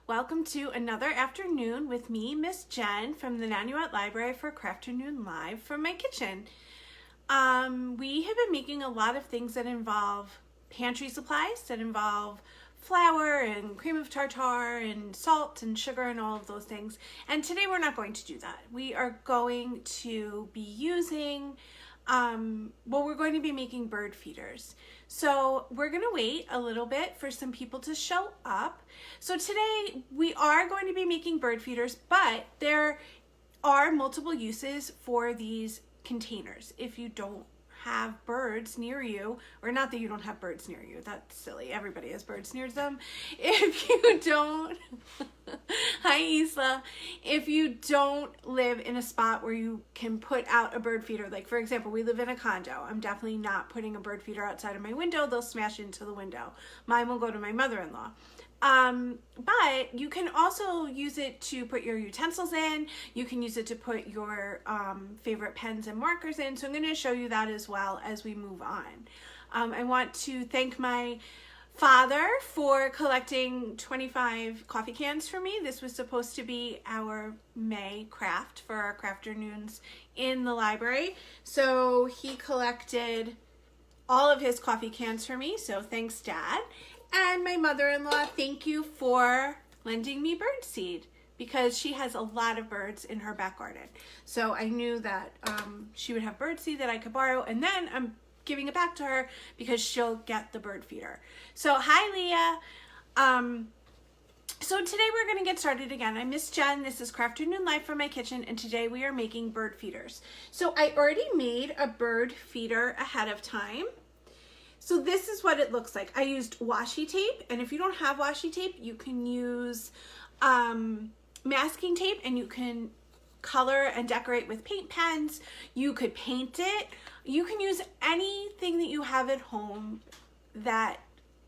Welcome to another afternoon with me, Miss Jen, from the Nanuet Library for Crafternoon Live from my kitchen. We have been making a lot of things that involve pantry supplies, that involve flour and cream of tartar and salt and sugar and all of those things. And today we're not going to do that. We are going to be using, we're going to be making bird feeders. So we're going to wait a little bit for some people to show up. So today we are going to be making bird feeders, but there are multiple uses for these containers. If you don't have birds near you, or not that you don't have birds near you, that's silly, everybody has birds near them. If you don't, hi Isla, if you don't live in a spot where you can put out a bird feeder, like for example, we live in a condo, I'm definitely not putting a bird feeder outside of my window, they'll smash into the window. Mine will go to my mother-in-law. But you can also use it to put your utensils in. You can use it to put your favorite pens and markers in. So I'm going to show you that as well as we move on. I want to thank my father for collecting 25 coffee cans for me. This was supposed to be our May craft for our Crafternoons in the library. So he collected all of his coffee cans for me. So thanks, Dad. And my mother-in-law, thank you for lending me bird seed because she has a lot of birds in her back garden. So I knew that she would have bird seed that I could borrow, and then I'm giving it back to her because she'll get the bird feeder. So hi, Leah. So today we're going to get started again. I'm Miss Jen. This is Crafternoon Live from my kitchen, and today we are making bird feeders. So I already made a bird feeder ahead of time. So this is what it looks like. I used washi tape, and if you don't have washi tape, you can use masking tape, and you can color and decorate with paint pens. You could paint it. You can use anything that you have at home that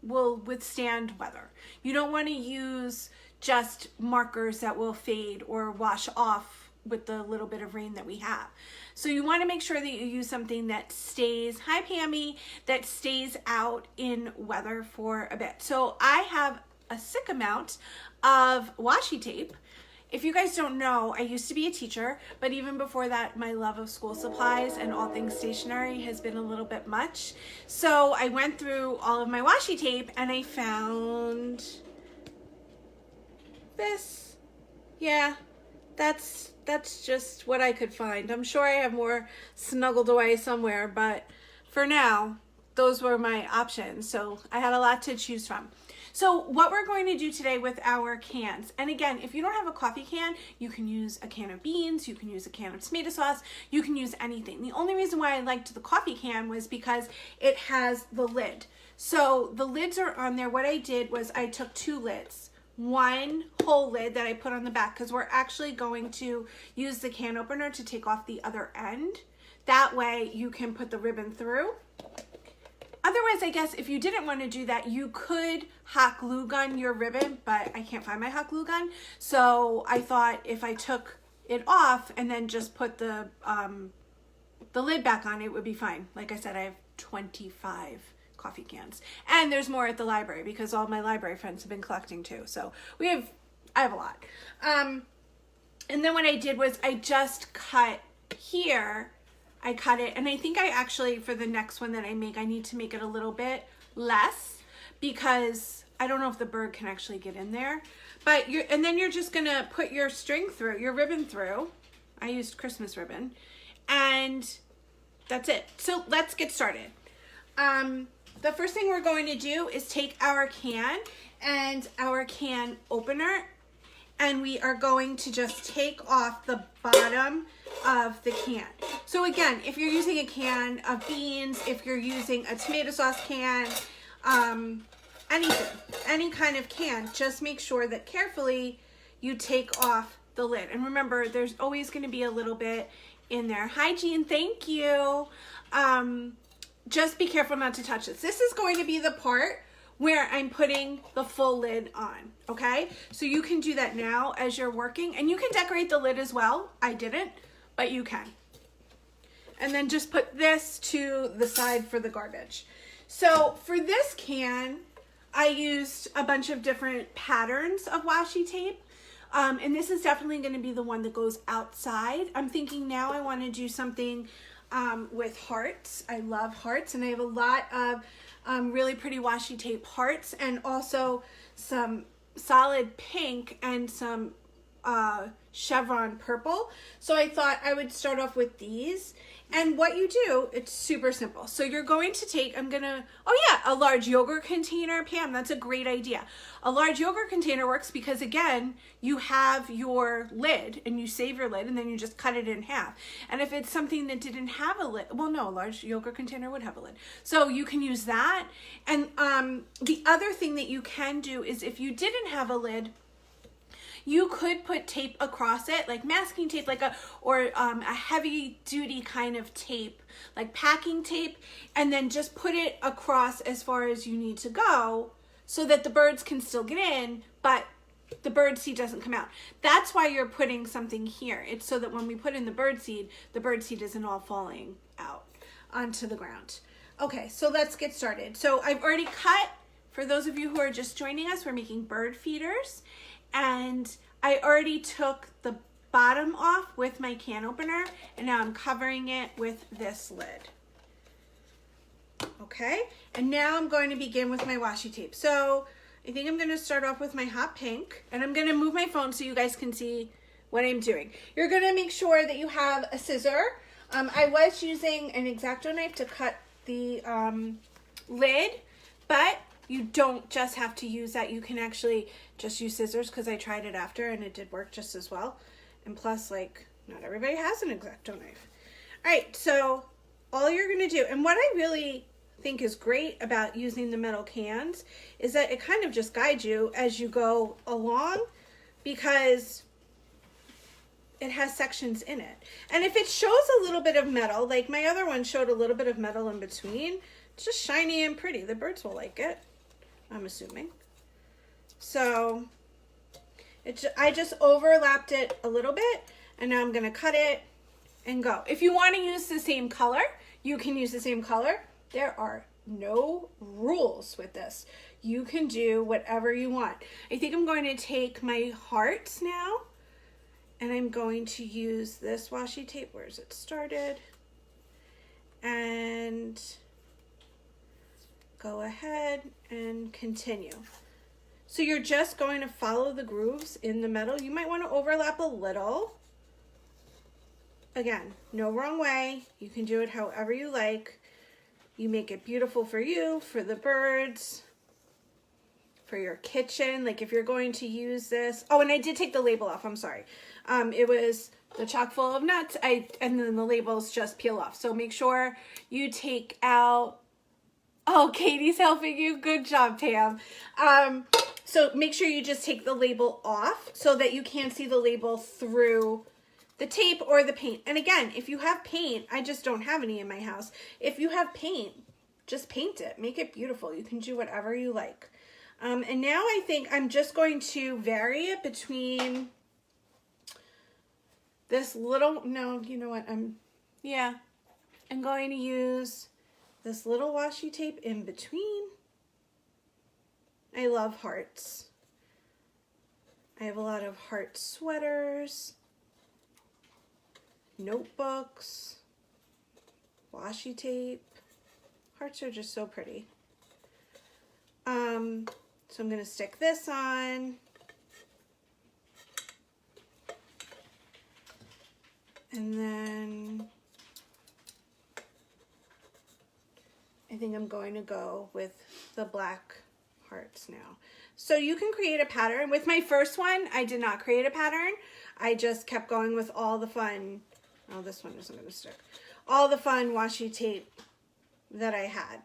will withstand weather. You don't want to use just markers that will fade or wash off with the little bit of rain that we have. So you want to make sure that you use something that stays, hi Pammy, that stays out in weather for a bit. So I have a sick amount of washi tape. If you guys don't know, I used to be a teacher, but even before that, my love of school supplies and all things stationery has been a little bit much. So I went through all of my washi tape and I found this. Yeah, that's just what I could find. I'm sure I have more snuggled away somewhere, but for now, those were my options. So I had a lot to choose from. So what we're going to do today with our cans, and again, if you don't have a coffee can, you can use a can of beans, you can use a can of tomato sauce, you can use anything. The only reason why I liked the coffee can was because it has the lid. So the lids are on there. What I did was I took two lids, one whole lid that I put on the back because we're actually going to use the can opener to take off the other end. That way you can put the ribbon through. Otherwise, I guess if you didn't want to do that, you could hot glue gun your ribbon, but I can't find my hot glue gun. So I thought if I took it off and then just put the lid back on, it would be fine. Like I said, I have 25 coffee cans, and there's more at the library because all my library friends have been collecting too. So I have a lot. And then what I did was I just cut here. I cut it, and I think I actually, for the next one that I make, I need to make it a little bit less because I don't know if the bird can actually get in there. But and then you're just gonna put your string through, your ribbon through. I used Christmas ribbon, and that's it. So let's get started. The first thing we're going to do is take our can and our can opener, and we are going to just take off the bottom of the can. So again, if you're using a can of beans, if you're using a tomato sauce can, anything, any kind of can, just make sure that carefully you take off the lid. And remember, there's always going to be a little bit in there. Hi, Jean, thank you. Just be careful not to touch this. This is going to be the part where I'm putting the full lid on, okay? So you can do that now as you're working, and you can decorate the lid as well. I didn't, but you can. And then just put this to the side for the garbage. So for this can, I used a bunch of different patterns of washi tape. And this is definitely going to be the one that goes outside. I'm thinking now I want to do something with hearts. I love hearts, and I have a lot of really pretty washi tape hearts, and also some solid pink and some chevron purple. So I thought I would start off with these. And what you do, it's super simple. So you're going to take, a large yogurt container. Pam, that's a great idea. A large yogurt container works because, again, you have your lid and you save your lid and then you just cut it in half. And if it's something that didn't have a lid, well, no, a large yogurt container would have a lid. So you can use that. And the other thing that you can do is if you didn't have a lid, you could put tape across it, like masking tape, or a heavy duty kind of tape, like packing tape, and then just put it across as far as you need to go so that the birds can still get in, but the bird seed doesn't come out. That's why you're putting something here. It's so that when we put in the bird seed isn't all falling out onto the ground. Okay, so let's get started. So I've already cut, for those of you who are just joining us, we're making bird feeders. And I already took the bottom off with my can opener, and now I'm covering it with this lid. Okay, and now I'm going to begin with my washi tape. So I think I'm going to start off with my hot pink, and I'm going to move my phone so you guys can see what I'm doing. You're going to make sure that you have a scissor. I was using an X-Acto knife to cut the lid, but you don't just have to use that. You can actually just use scissors, because I tried it after and it did work just as well. And plus, like, not everybody has an X-Acto knife. All right, so all you're going to do, and what I really think is great about using the metal cans is that it kind of just guides you as you go along, because it has sections in it. And if it shows a little bit of metal, like my other one showed a little bit of metal in between, it's just shiny and pretty. The birds will like it, I'm assuming. So I just overlapped it a little bit, and now I'm going to cut it and go. If you want to use the same color, you can use the same color. There are no rules with this. You can do whatever you want. I think I'm going to take my hearts now, and I'm going to use this washi tape. Where's it started? And go ahead and continue. So you're just going to follow the grooves in the metal. You might want to overlap a little. Again, no wrong way. You can do it however you like. You make it beautiful for you, for the birds, for your kitchen. Like if you're going to use this. Oh, and I did take the label off. I'm sorry. It was the chock full of nuts. And then the labels just peel off. So make sure you take out. Oh, Katie's helping you. Good job, Tam. So make sure you just take the label off so that you can't see the label through the tape or the paint. And again, if you have paint, I just don't have any in my house. If you have paint, just paint it. Make it beautiful. You can do whatever you like. And now I think I'm just going to vary it between this little, no, you know what, I'm going to use this little washi tape in between. I love hearts. I have a lot of heart sweaters, notebooks, washi tape. Hearts are just so pretty. So I'm going to stick this on. And then I think I'm going to go with the black hearts now. So you can create a pattern. With my first one, I did not create a pattern. I just kept going with all the fun, oh, this one isn't going to stick, all the fun washi tape that I had.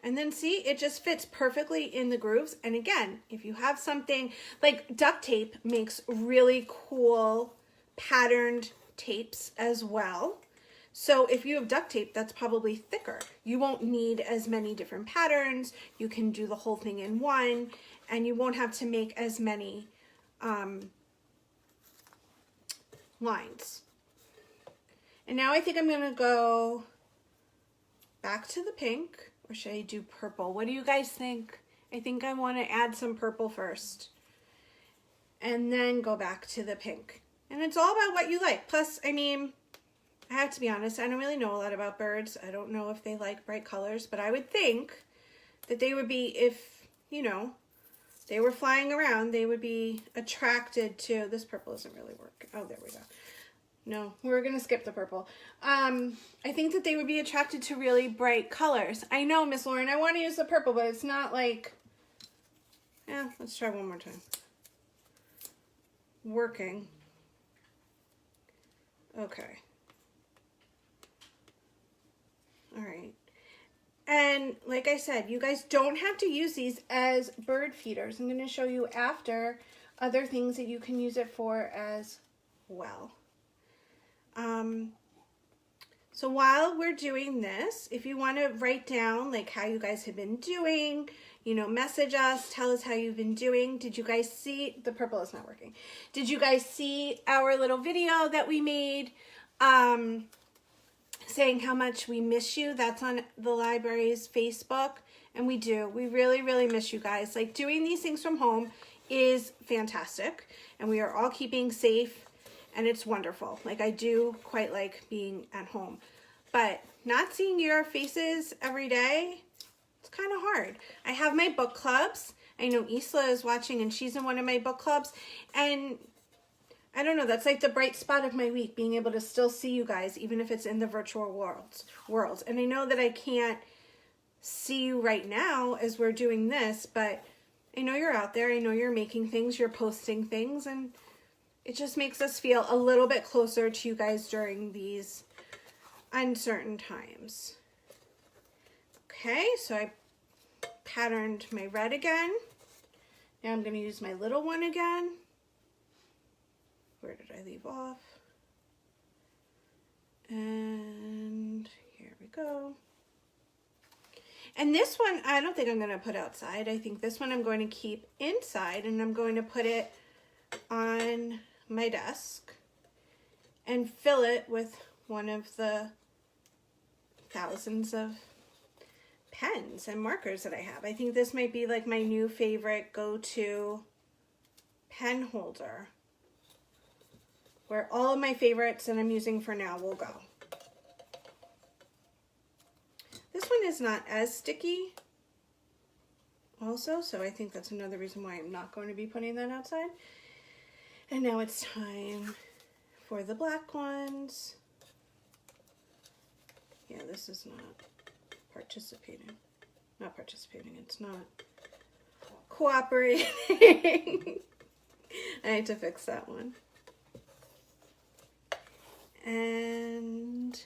And then see, it just fits perfectly in the grooves. And again, if you have something like duct tape makes really cool patterned tapes as well. So if you have duct tape, that's probably thicker. You won't need as many different patterns. You can do the whole thing in one, and you won't have to make as many lines. And now I think I'm gonna go back to the pink, or should I do purple? What do you guys think? I think I want to add some purple first and then go back to the pink. And it's all about what you like. Plus, I mean, I have to be honest, I don't really know a lot about birds. I don't know if they like bright colors, but I would think that they would be, if, you know, they were flying around, they would be attracted to, this purple isn't really working. Oh, there we go. No, we're going to skip the purple. I think that they would be attracted to really bright colors. I know, Miss Lauren, I want to use the purple, but it's not like, yeah, let's try one more time. Working. Okay. All right. And like I said, you guys don't have to use these as bird feeders. I'm going to show you after other things that you can use it for as well. So while we're doing this, if you want to write down like how you guys have been doing, you know, message us, tell us how you've been doing. Did you guys see, the purple is not working. Did you guys see our little video that we made saying how much we miss you? That's on the library's Facebook. And we do. We really, really miss you guys. Like, doing these things from home is fantastic. And we are all keeping safe. And it's wonderful. Like, I do quite like being at home. But not seeing your faces every day, it's kind of hard. I have my book clubs. I know Isla is watching and she's in one of my book clubs. And I don't know, that's like the bright spot of my week, being able to still see you guys, even if it's in the virtual worlds. And I know that I can't see you right now as we're doing this, but I know you're out there. I know you're making things, you're posting things, and it just makes us feel a little bit closer to you guys during these uncertain times. Okay, so I patterned my red again. Now I'm going to use my little one again. Where did I leave off? And here we go. And this one, I don't think I'm going to put outside. I think this one I'm going to keep inside, and I'm going to put it on my desk and fill it with one of the thousands of pens and markers that I have. I think this might be like my new favorite go-to pen holder, where all of my favorites that I'm using for now will go. This one is not as sticky also, so I think that's another reason why I'm not going to be putting that outside. And now it's time for the black ones. Yeah, this is not participating. Not participating, it's not cooperating. I need to fix that one. And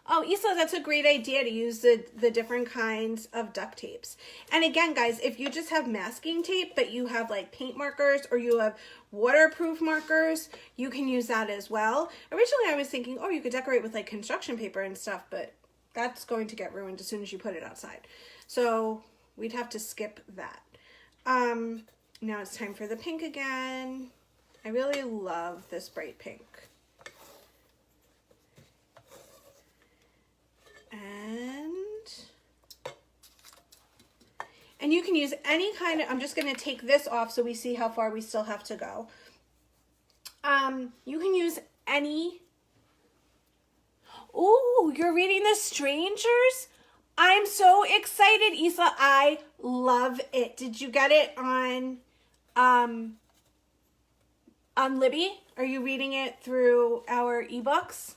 oh, Isla, that's a great idea to use the different kinds of duct tapes. And again, guys, if you just have masking tape, but you have like paint markers or you have waterproof markers, you can use that as well. Originally, I was thinking, oh, you could decorate with like construction paper and stuff, but that's going to get ruined as soon as you put it outside. So we'd have to skip that. Now it's time for the pink again. I really love this bright pink. And you can use any kind of, I'm just going to take this off so we see how far we still have to go. You can use any, ooh, you're reading The Strangers? I'm so excited, Isla. I love it. Did you get it on Libby? Are you reading it through our ebooks?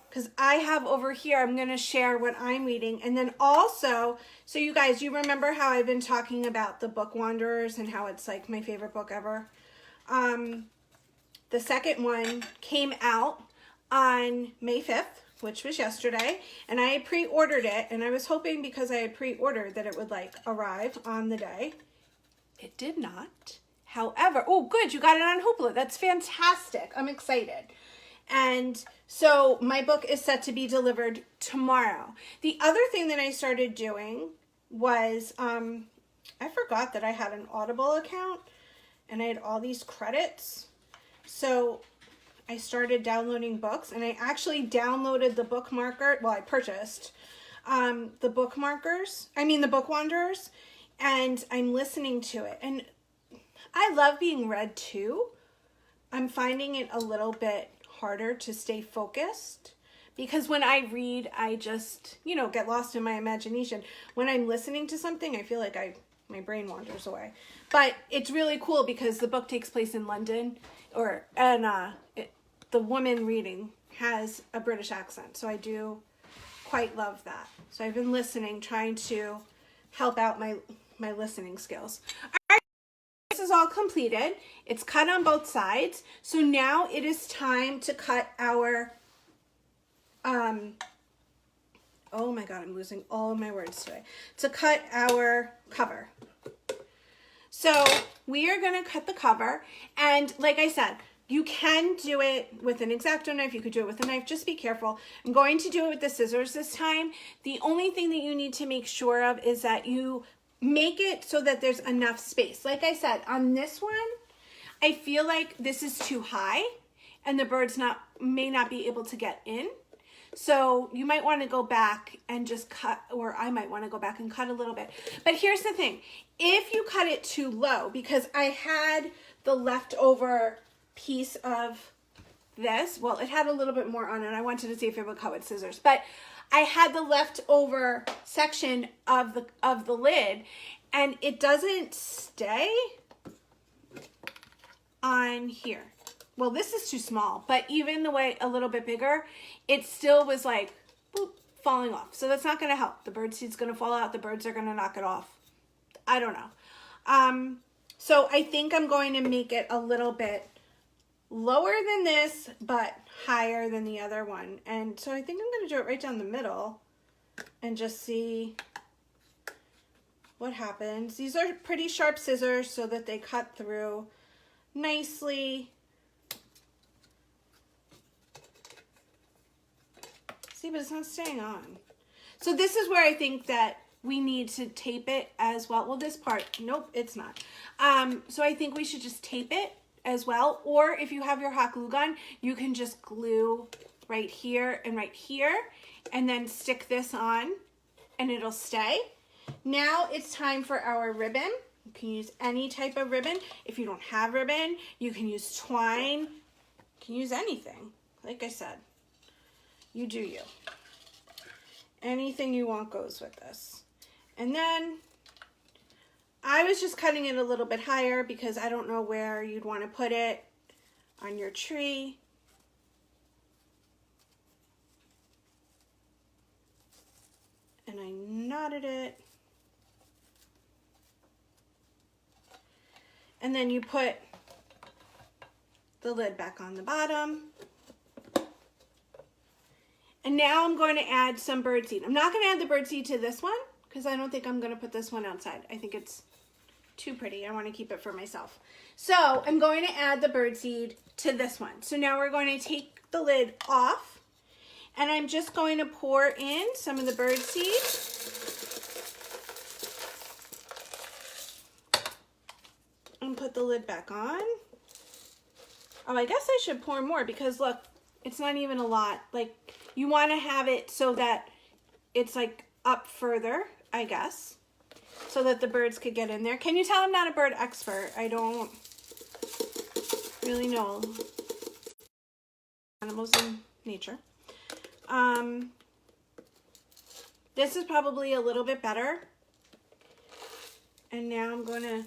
Because I have over here, I'm going to share what I'm reading. And then also, so you guys, you remember how I've been talking about the Book Wanderers and how it's like my favorite book ever? The second one came out on May 5th, which was yesterday. And I had pre-ordered it. And I was hoping, because I had pre-ordered, that it would like arrive on the day. It did not. However, oh good, you got it on Hoopla. That's fantastic. I'm excited. And so my book is set to be delivered tomorrow. The other thing that I started doing was, I forgot that I had an Audible account and I had all these credits. So I started downloading books, and I actually downloaded the bookmarker. Well, I purchased the the Book Wanderers, and I'm listening to it. And I love being read too. I'm finding it a little bit harder to stay focused because when I read, I just, get lost in my imagination. When I'm listening to something, I feel like my brain wanders away. But it's really cool because the book takes place in London, the woman reading has a British accent. So I do quite love that. So I've been listening, trying to help out my listening skills. All right, this is all completed. It's cut on both sides. So now it is time to cut our, oh my God, I'm losing all of my words today. To cut our cover. So we are going to cut the cover. And like I said, you can do it with an X-Acto knife. You could do it with a knife. Just be careful. I'm going to do it with the scissors this time. The only thing that you need to make sure of is that you make it so that there's enough space. Like I said, on this one, I feel like this is too high and the birds may not be able to get in. So you might want to go back and just cut, or I might want to go back and cut a little bit. But here's the thing. If you cut it too low, because I had the leftover piece of this, well, it had a little bit more on it. I wanted to see if it would cut with scissors, but I had the leftover section of the lid, and it doesn't stay on here. Well, this is too small, but even the way a little bit bigger, it still was like boop, falling off. So that's not going to help. The bird seed's going to fall out. The birds are going to knock it off. I don't know. So I think I'm going to make it a little bit lower than this, but higher than the other one. And so I think I'm going to do it right down the middle and just see what happens. These are pretty sharp scissors so that they cut through nicely. See, but it's not staying on. So this is where I think that we need to tape it as well. Well, this part, nope, it's not. So I think we should just tape it as well. Or if you have your hot glue gun, you can just glue right here, and then stick this on and it'll stay. Now it's time for our ribbon. You can use any type of ribbon. If you don't have ribbon, you can use twine. You can use anything. Like I said, you do you. Anything you want goes with this. And then I was just cutting it a little bit higher because I don't know where you'd want to put it on your tree. And I knotted it. And then you put the lid back on the bottom. And now I'm going to add some birdseed. I'm not going to add the birdseed to this one because I don't think I'm going to put this one outside. I think it's too pretty. I want to keep it for myself. So I'm going to add the birdseed to this one. So now we're going to take the lid off and I'm just going to pour in some of the birdseed. And put the lid back on. Oh, I guess I should pour more because look, it's not even a lot. Like, you want to have it so that it's like up further, I guess, so that the birds could get in there. Can you tell I'm not a bird expert? I don't really know animals in nature. This is probably a little bit better. And now I'm going to,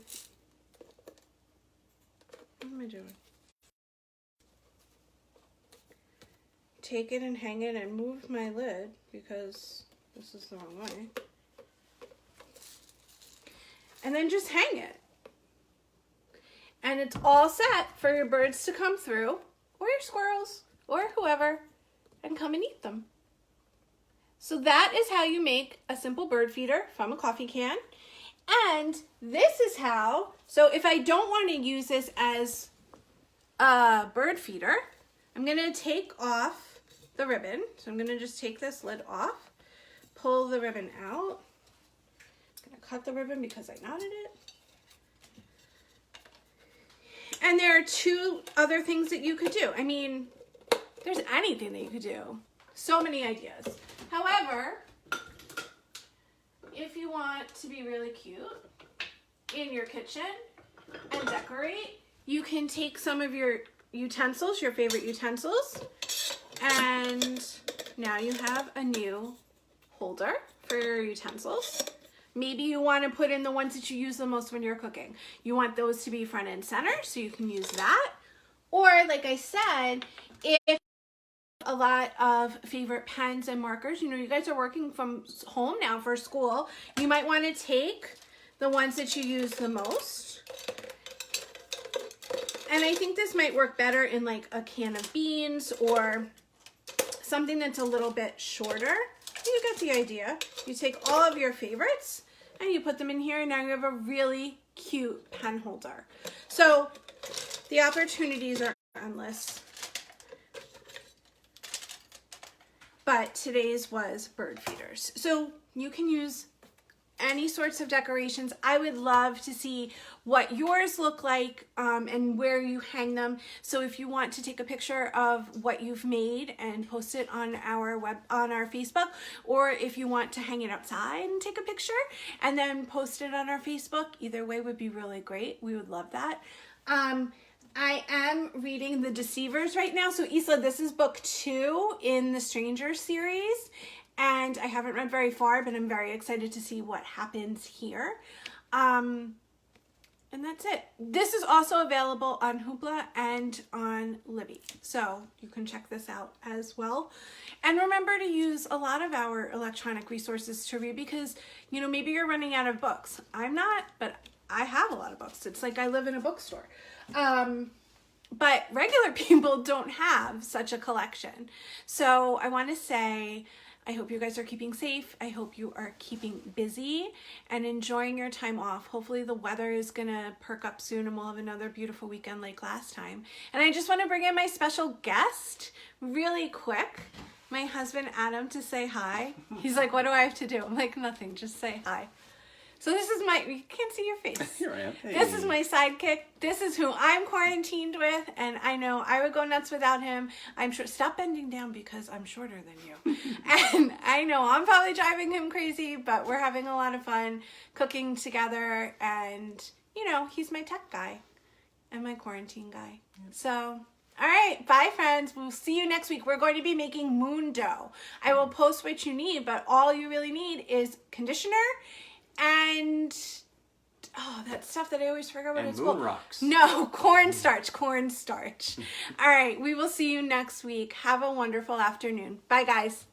what am I doing? Take it and hang it and move my lid because this is the wrong way. And then just hang it. And it's all set for your birds to come through, or your squirrels, or whoever, and come and eat them. So that is how you make a simple bird feeder from a coffee can. And this is how, so if I don't want to use this as a bird feeder, I'm going to take off the ribbon. So I'm going to just take this lid off, pull the ribbon out. I'm going to cut the ribbon because I knotted it. And there are two other things that you could do. I mean, there's anything that you could do. So many ideas. However, if you want to be really cute in your kitchen and decorate, you can take some of your utensils, your favorite utensils, and now you have a new holder for your utensils. Maybe you want to put in the ones that you use the most when you're cooking. You want those to be front and center, so you can use that. Or, like I said, if a lot of favorite pens and markers, you know, you guys are working from home now for school, you might want to take the ones that you use the most. And I think this might work better in like a can of beans or something that's a little bit shorter. You get the idea. You take all of your favorites and you put them in here, and now you have a really cute pen holder. So the opportunities are endless. But today's was bird feeders. So you can use any sorts of decorations. I would love to see what yours look like and where you hang them. So if you want to take a picture of what you've made and post it on our Facebook, or if you want to hang it outside and take a picture and then post it on our Facebook, either way would be really great. We would love that. I am reading The Deceivers right now. So Isla, this is book 2 in the Stranger series. And I haven't read very far, but I'm very excited to see what happens here. And that's it. This is also available on Hoopla and on Libby. So you can check this out as well. And remember to use a lot of our electronic resources to read, because, you know, maybe you're running out of books. I'm not, but I have a lot of books. It's like I live in a bookstore. But regular people don't have such a collection. So I want to say, I hope you guys are keeping safe. I hope you are keeping busy and enjoying your time off. Hopefully the weather is gonna perk up soon and we'll have another beautiful weekend like last time. And I just want to bring in my special guest really quick, my husband Adam, to say hi. He's like, what do I have to do? I'm like, nothing, just say hi. So this is you can't see your face. Here I am. Hey. This is my sidekick. This is who I'm quarantined with, and I know I would go nuts without him. I'm sure, stop bending down because I'm shorter than you. And I know I'm probably driving him crazy, but we're having a lot of fun cooking together, and you know, he's my tech guy and my quarantine guy. So, all right, bye friends. We'll see you next week. We're going to be making moon dough. I will post what you need, but all you really need is conditioner and that stuff that I always forget what it's called. Moon rocks. No, cornstarch. All right, we will see you next week. Have a wonderful afternoon. Bye, guys.